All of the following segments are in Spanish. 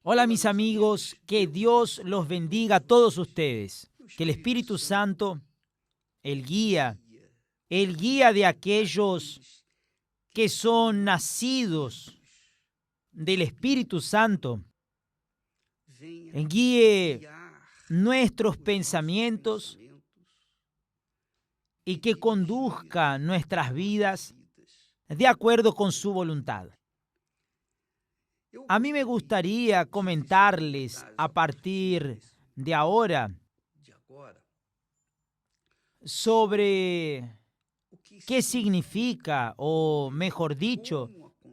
Hola mis amigos, que Dios los bendiga a todos ustedes. Que el Espíritu Santo, el guía de aquellos que son nacidos del Espíritu Santo, guíe nuestros pensamientos y que conduzca nuestras vidas de acuerdo con su voluntad. A mí me gustaría comentarles a partir de ahora sobre qué significa, o mejor dicho,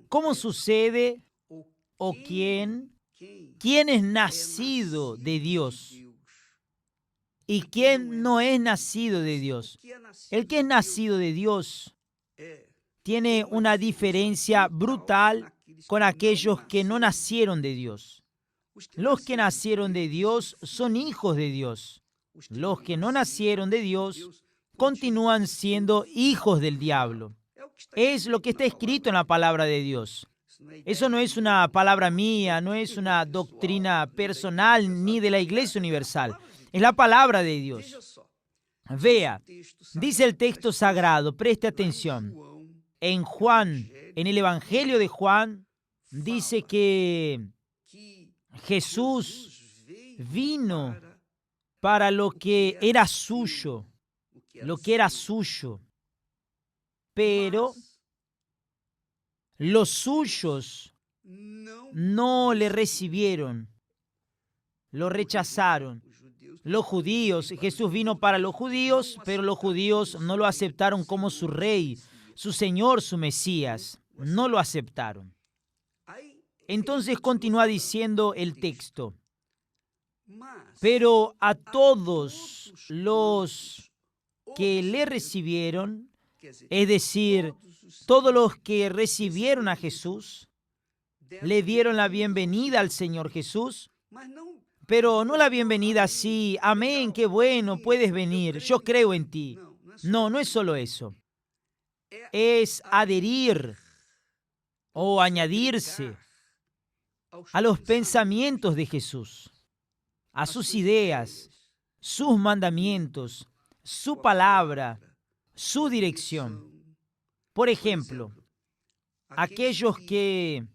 cómo sucede o quién es nacido de Dios y quién no es nacido de Dios. El que es nacido de Dios tiene una diferencia brutal con aquellos que no nacieron de Dios. Los que nacieron de Dios son hijos de Dios. Los que no nacieron de Dios continúan siendo hijos del diablo. Es lo que está escrito en la palabra de Dios. Eso no es una palabra mía, no es una doctrina personal ni de la Iglesia Universal. Es la palabra de Dios. Vea, dice el texto sagrado, preste atención. En Juan, en el Evangelio de Juan, dice que Jesús vino para lo que era suyo, pero los suyos no le recibieron, lo rechazaron. Los judíos, Jesús vino para los judíos, pero los judíos no lo aceptaron como su rey, su Señor, su Mesías. No lo aceptaron. Entonces continúa diciendo el texto. Pero a todos los que le recibieron, es decir, todos los que recibieron a Jesús, le dieron la bienvenida al Señor Jesús, pero no la bienvenida así, amén, qué bueno, puedes venir, yo creo en ti. No, no es solo eso. Es adherir o añadirse a los pensamientos de Jesús, a sus ideas, sus mandamientos, su palabra, su dirección. Por ejemplo, aquellos que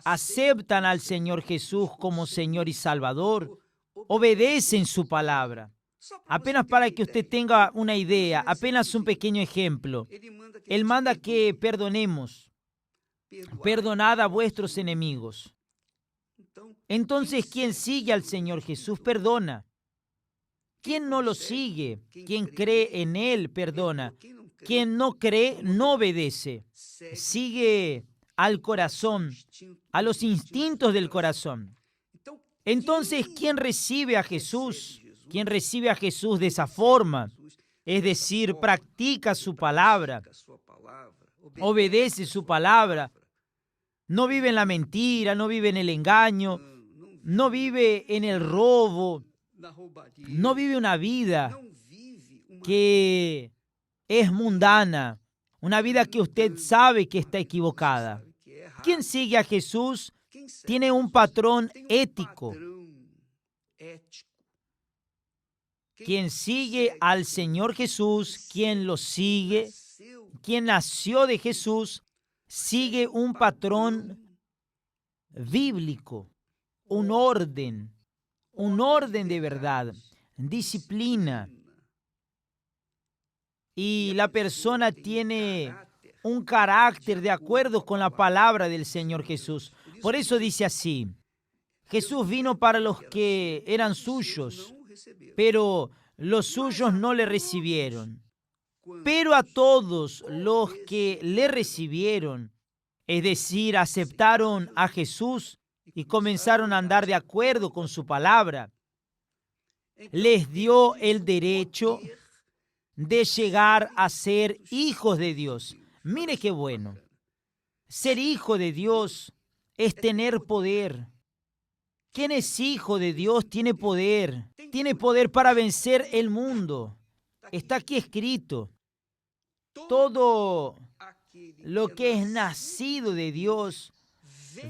aceptan al Señor Jesús como Señor y Salvador, obedecen su palabra. Apenas para que usted tenga una idea, apenas un pequeño ejemplo. Él manda que perdonemos, perdonad a vuestros enemigos. Entonces, quien sigue al Señor Jesús perdona. Quien no lo sigue, quien cree en Él perdona. Quien no cree no obedece. Sigue al corazón, a los instintos del corazón. Entonces, ¿quién recibe a Jesús? ¿Quién recibe a Jesús de esa forma? Es decir, practica su palabra, obedece su palabra, no vive en la mentira, no vive en el engaño, no vive en el robo, no vive una vida que es mundana, una vida que usted sabe que está equivocada. Quien sigue a Jesús tiene un patrón ético. Quien sigue al Señor Jesús, quien lo sigue, quien nació de Jesús, sigue un patrón bíblico, un orden de verdad, disciplina. Y la persona tiene un carácter de acuerdo con la palabra del Señor Jesús. Por eso dice así, Jesús vino para los que eran suyos, pero los suyos no le recibieron. Pero a todos los que le recibieron, es decir, aceptaron a Jesús y comenzaron a andar de acuerdo con su palabra, les dio el derecho de llegar a ser hijos de Dios. Mire qué bueno. Ser hijo de Dios es tener poder. ¿Quién es hijo de Dios? Tiene poder. Tiene poder para vencer el mundo. Está aquí escrito. Todo lo que es nacido de Dios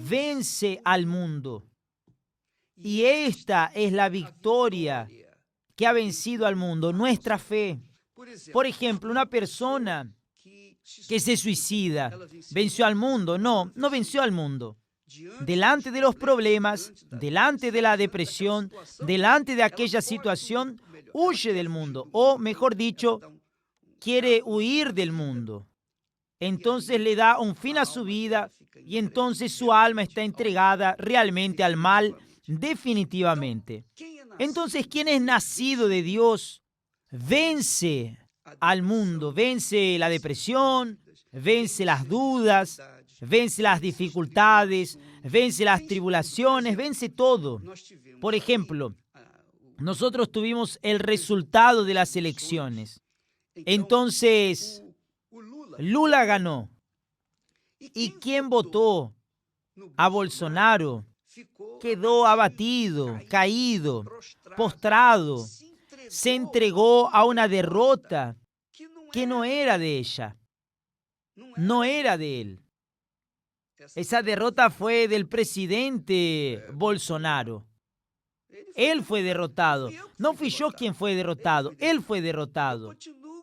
vence al mundo. Y esta es la victoria que ha vencido al mundo, nuestra fe. Por ejemplo, una persona que se suicida, ¿venció al mundo? No, no venció al mundo. Delante de los problemas, delante de la depresión, delante de aquella situación, huye del mundo, o mejor dicho, quiere huir del mundo. Entonces le da un fin a su vida y entonces su alma está entregada realmente al mal, definitivamente. Entonces, ¿quién es nacido de Dios? Vence al mundo, vence la depresión, vence las dudas, vence las dificultades, vence las tribulaciones, vence todo. Por ejemplo, nosotros tuvimos el resultado de las elecciones. Entonces, Lula ganó. ¿Y quién votó a Bolsonaro? Quedó abatido, caído, postrado. Se entregó a una derrota que no era de ella, no era de él. Esa derrota fue del presidente Bolsonaro. Él fue derrotado. No fui yo quien fue derrotado, él fue derrotado.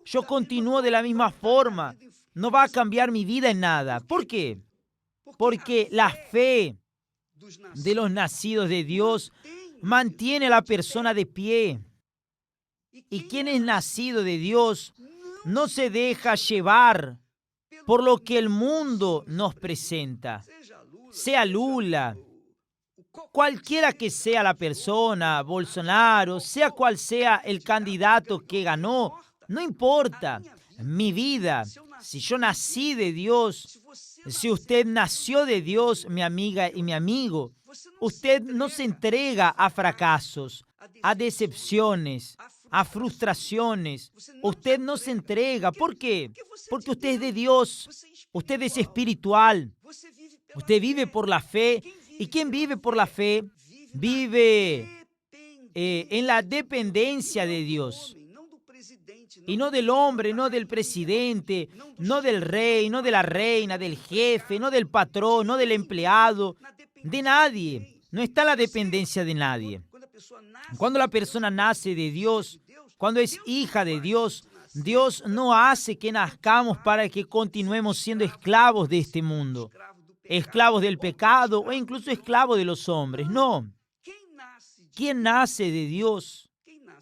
Yo continúo de la misma forma. No va a cambiar mi vida en nada. ¿Por qué? Porque la fe de los nacidos de Dios mantiene a la persona de pie. Y quien es nacido de Dios no se deja llevar por lo que el mundo nos presenta. Sea Lula, cualquiera que sea la persona, Bolsonaro, sea cual sea el candidato que ganó, no importa. Mi vida, si yo nací de Dios, si usted nació de Dios, mi amiga y mi amigo, usted no se entrega a fracasos, a decepciones, a frustraciones. Usted no se entrega. ¿Por qué? Porque usted es de Dios. Usted es espiritual. Usted vive por la fe. ¿Y quién vive por la fe? Vive en la dependencia de Dios. Y no del hombre, no del presidente, no del rey, no de la reina, del jefe, no del patrón, no del empleado, de nadie. No está la dependencia de nadie. Cuando la persona nace de Dios, cuando es hija de Dios, Dios no hace que nazcamos para que continuemos siendo esclavos de este mundo, esclavos del pecado o incluso esclavos de los hombres. No. Quien nace de Dios,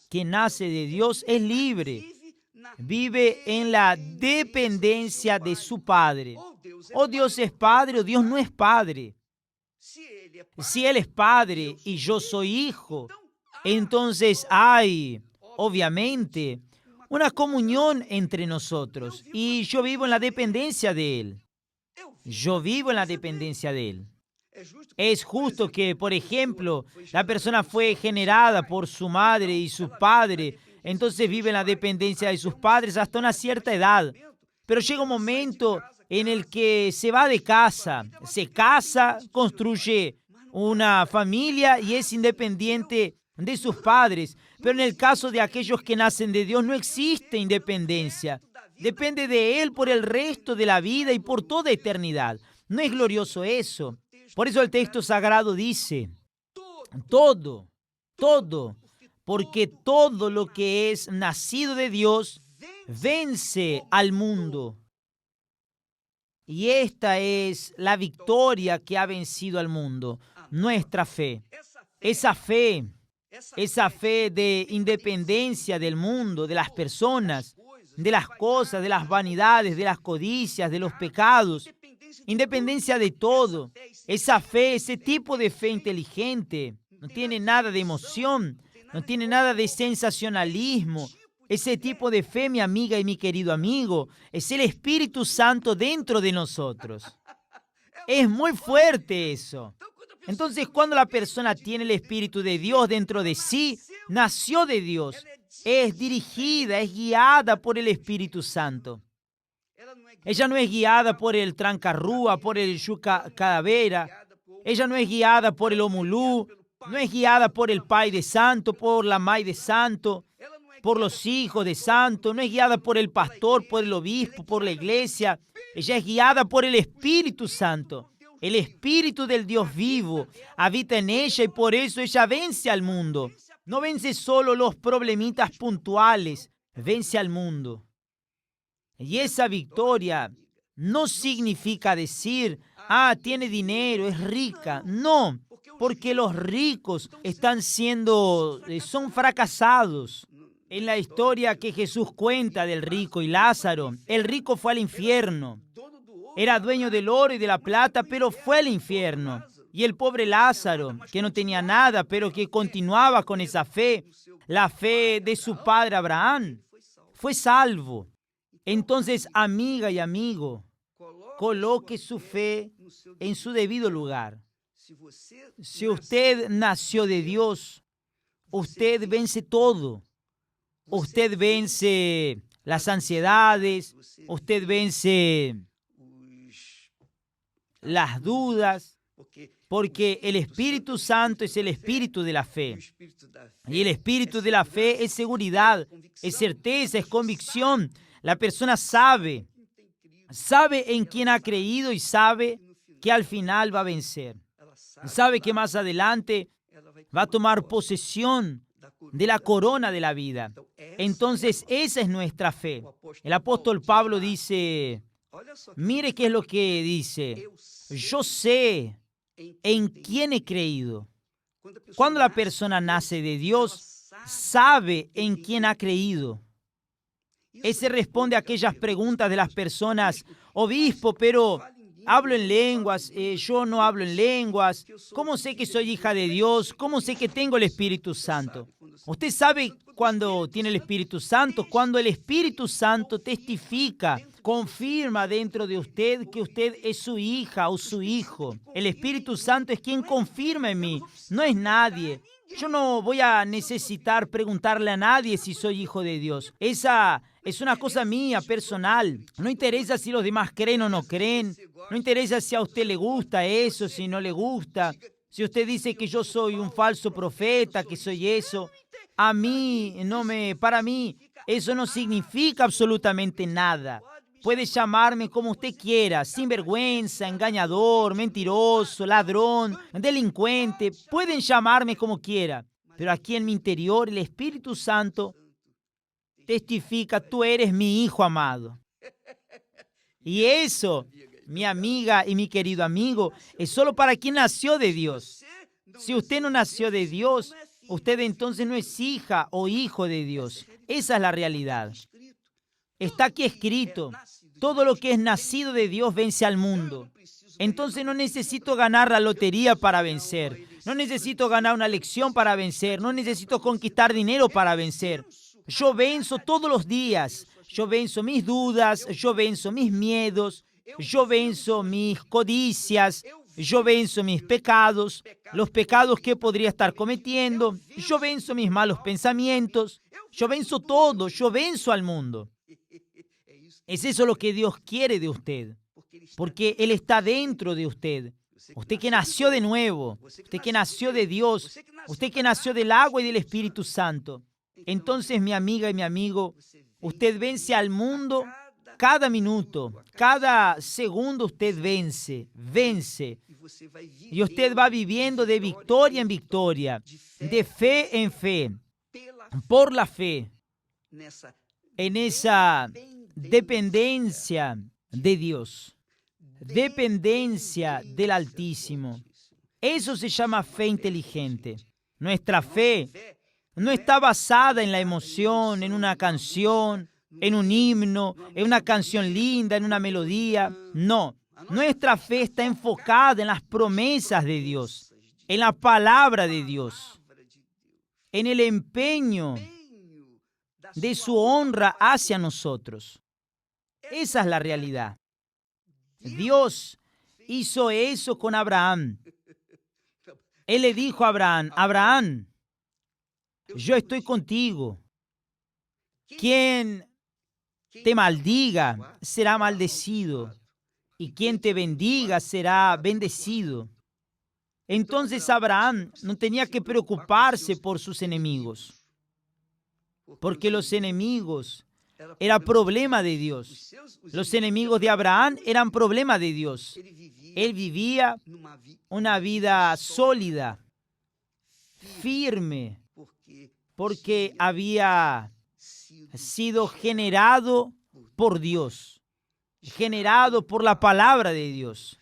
quien nace de Dios es libre. Vive en la dependencia de su Padre. O Dios es Padre o Dios no es Padre. Si Él es Padre y yo soy hijo, entonces hay, obviamente, una comunión entre nosotros. Y yo vivo en la dependencia de Él. Yo vivo en la dependencia de Él. Es justo que, por ejemplo, la persona fue generada por su madre y su padre, entonces vive en la dependencia de sus padres hasta una cierta edad. Pero llega un momento en el que se va de casa, se casa, construye una familia y es independiente de sus padres. Pero en el caso de aquellos que nacen de Dios no existe independencia. Depende de Él por el resto de la vida y por toda eternidad. ¿No es glorioso eso? Por eso el texto sagrado dice, todo, porque todo lo que es nacido de Dios vence al mundo. Y esta es la victoria que ha vencido al mundo, nuestra fe. Esa fe de independencia del mundo, de las personas, de las cosas, de las vanidades, de las codicias, de los pecados, independencia de todo. Esa fe, ese tipo de fe inteligente, no tiene nada de emoción, no tiene nada de sensacionalismo. Ese tipo de fe, mi amiga y mi querido amigo, es el Espíritu Santo dentro de nosotros. Es muy fuerte eso. Entonces, cuando la persona tiene el Espíritu de Dios dentro de sí, nació de Dios, es dirigida, es guiada por el Espíritu Santo. Ella no es guiada por el trancarrúa, por el yuca calavera. Ella no es guiada por el omulú, no es guiada por el pai de santo, por la mai de santo, por los hijos de santo. No es guiada por el pastor, por el obispo, por la iglesia. Ella es guiada por el Espíritu Santo. El Espíritu del Dios vivo habita en ella y por eso ella vence al mundo. No vence solo los problemitas puntuales, vence al mundo. Y esa victoria no significa decir, tiene dinero, es rica. No, porque los ricos son fracasados. En la historia que Jesús cuenta del rico y Lázaro, el rico fue al infierno. Era dueño del oro y de la plata, pero fue al infierno. Y el pobre Lázaro, que no tenía nada, pero que continuaba con esa fe, la fe de su padre Abraham, fue salvo. Entonces, amiga y amigo, coloque su fe en su debido lugar. Si usted nació de Dios, usted vence todo. Usted vence las ansiedades, usted vence las dudas, porque el Espíritu Santo es el espíritu de la fe. Y el espíritu de la fe es seguridad, es certeza, es convicción. La persona sabe en quién ha creído y sabe que al final va a vencer. Sabe que más adelante va a tomar posesión de la corona de la vida. Entonces, esa es nuestra fe. El apóstol Pablo dice, mire qué es lo que dice. Yo sé en quién he creído. Cuando la persona nace de Dios, sabe en quién ha creído. Ese responde a aquellas preguntas de las personas, obispo, pero hablo en lenguas, yo no hablo en lenguas. ¿Cómo sé que soy hija de Dios? ¿Cómo sé que tengo el Espíritu Santo? Usted sabe cuando tiene el Espíritu Santo, cuando el Espíritu Santo testifica, confirma dentro de usted que usted es su hija o su hijo. El Espíritu Santo es quien confirma en mí, no es nadie. Yo no voy a necesitar preguntarle a nadie si soy hijo de Dios. Esa es una cosa mía, personal. No interesa si los demás creen o no creen. No interesa si a usted le gusta eso, si no le gusta. Si usted dice que yo soy un falso profeta, que soy eso, para mí, eso no significa absolutamente nada. Puede llamarme como usted quiera, sinvergüenza, engañador, mentiroso, ladrón, delincuente. Pueden llamarme como quiera. Pero aquí en mi interior, el Espíritu Santo testifica, tú eres mi hijo amado. Y eso, mi amiga y mi querido amigo, es solo para quien nació de Dios. Si usted no nació de Dios, usted entonces no es hija o hijo de Dios. Esa es la realidad. Está aquí escrito, todo lo que es nacido de Dios vence al mundo. Entonces no necesito ganar la lotería para vencer. No necesito ganar una lección para vencer. No necesito conquistar dinero para vencer. Yo venzo todos los días. Yo venzo mis dudas, yo venzo mis miedos, yo venzo mis codicias, yo venzo mis pecados, los pecados que podría estar cometiendo. Yo venzo mis malos pensamientos. Yo venzo todo, yo venzo al mundo. Es eso lo que Dios quiere de usted, porque Él está dentro de usted. Usted que nació de nuevo, usted que nació de Dios, usted que nació del agua y del Espíritu Santo. Entonces, mi amiga y mi amigo, usted vence al mundo cada minuto, cada segundo usted vence. Y usted va viviendo de victoria en victoria, de fe en fe, por la fe, en esa dependencia de Dios, dependencia del Altísimo. Eso se llama fe inteligente. Nuestra fe no está basada en la emoción, en una canción, en un himno, en una canción linda, en una melodía. No, nuestra fe está enfocada en las promesas de Dios, en la palabra de Dios, en el empeño de su honra hacia nosotros. Esa es la realidad. Dios hizo eso con Abraham. Él le dijo a Abraham, Abraham, yo estoy contigo. Quien te maldiga será maldecido, y quien te bendiga será bendecido. Entonces Abraham no tenía que preocuparse por sus enemigos, porque los enemigos eran problema de Dios. Los enemigos de Abraham eran problema de Dios. Él vivía una vida sólida, firme, porque había sido generado por Dios, generado por la palabra de Dios.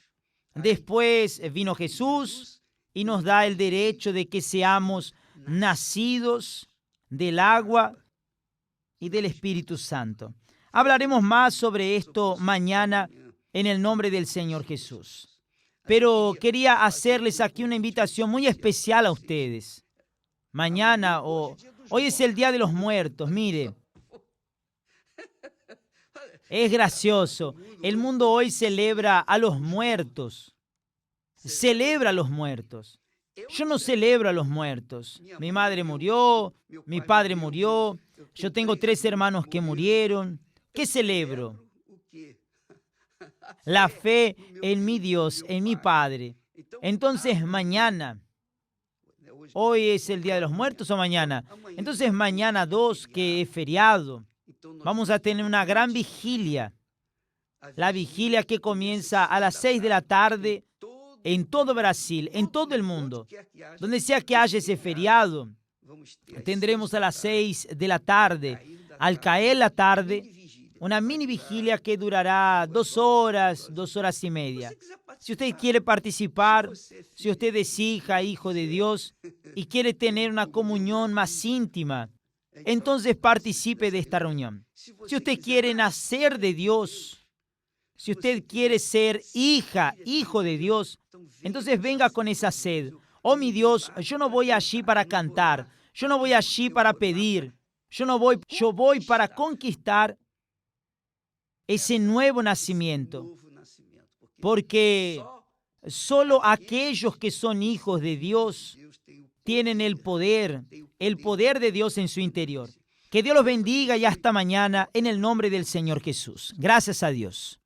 Después vino Jesús y nos da el derecho de que seamos nacidos del agua y del Espíritu Santo. Hablaremos más sobre esto mañana en el nombre del Señor Jesús. Pero quería hacerles aquí una invitación muy especial a ustedes. Mañana hoy es el Día de los Muertos, mire. Es gracioso. El mundo hoy celebra a los muertos. Celebra a los muertos. Yo no celebro a los muertos. Mi madre murió, mi padre murió, yo tengo 3 hermanos que murieron. ¿Qué celebro? La fe en mi Dios, en mi Padre. Entonces mañana, ¿hoy es el Día de los Muertos o mañana? Entonces mañana 2, que es feriado, vamos a tener una gran vigilia. La vigilia que comienza a las 6 de la tarde en todo Brasil, en todo el mundo. Donde sea que haya ese feriado, tendremos a las 6 de la tarde, al caer la tarde, una mini vigilia que durará 2 horas, 2 horas y media. Si usted quiere participar, si usted es hija, hijo de Dios y quiere tener una comunión más íntima, entonces participe de esta reunión. Si usted quiere nacer de Dios, si usted quiere ser hija, hijo de Dios, entonces venga con esa sed. Oh, mi Dios, yo no voy allí para cantar, yo no voy allí para pedir, yo voy para conquistar ese nuevo nacimiento, porque solo aquellos que son hijos de Dios tienen el poder de Dios en su interior. Que Dios los bendiga y hasta mañana en el nombre del Señor Jesús. Gracias a Dios.